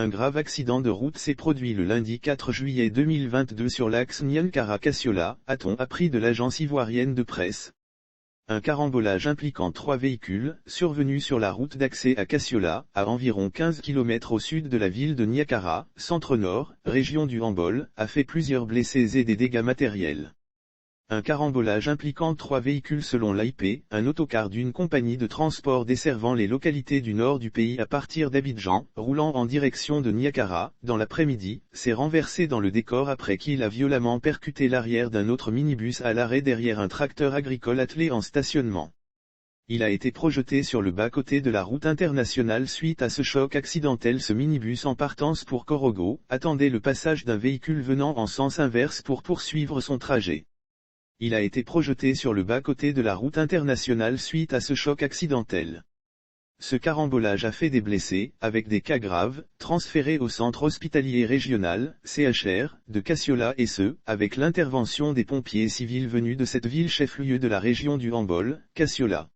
Un grave accident de route s'est produit le lundi 4 juillet 2022 sur l'axe Niankara-Kassiola, a-t-on appris de l'agence ivoirienne de presse. Un carambolage impliquant 3 véhicules, survenu sur la route d'accès à Kassiola, à environ 15 km au sud de la ville de Niankara, centre-nord, région du Hambol, a fait plusieurs blessés et des dégâts matériels. Un carambolage impliquant 3 véhicules selon l'AIP, un autocar d'une compagnie de transport desservant les localités du nord du pays à partir d'Abidjan, roulant en direction de Niankara, dans l'après-midi, s'est renversé dans le décor après qu'il a violemment percuté l'arrière d'un autre minibus à l'arrêt derrière un tracteur agricole attelé en stationnement. Il a été projeté sur le bas-côté de la route internationale suite à ce choc accidentel. Ce minibus en partance pour Korogo attendait le passage d'un véhicule venant en sens inverse pour poursuivre son trajet. Il a été projeté sur le bas-côté de la route internationale suite à ce choc accidentel. Ce carambolage a fait des blessés, avec des cas graves, transférés au centre hospitalier régional, CHR, de Kassiola et ce, avec l'intervention des pompiers civils venus de cette ville chef-lieu de la région du Hambol, Kassiola.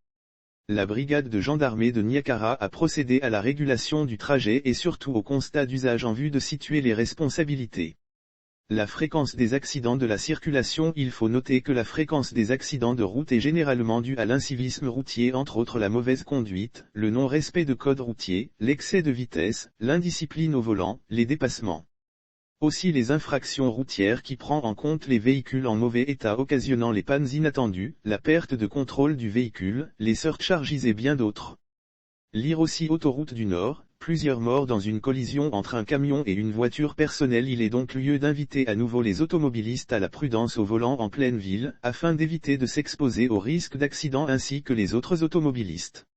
La brigade de gendarmerie de Niankara a procédé à la régulation du trajet et surtout au constat d'usage en vue de situer les responsabilités. La fréquence des accidents de la circulation. Il faut noter que la fréquence des accidents de route est généralement due à l'incivisme routier, entre autres la mauvaise conduite, le non-respect de code routier, l'excès de vitesse, l'indiscipline au volant, les dépassements. Aussi les infractions routières qui prend en compte les véhicules en mauvais état occasionnant les pannes inattendues, la perte de contrôle du véhicule, les surcharges et bien d'autres. Lire aussi Autoroute du Nord. Plusieurs morts dans une collision entre un camion et une voiture personnelle. Il est donc lieu d'inviter à nouveau les automobilistes à la prudence au volant en pleine ville, afin d'éviter de s'exposer au risque d'accident ainsi que les autres automobilistes.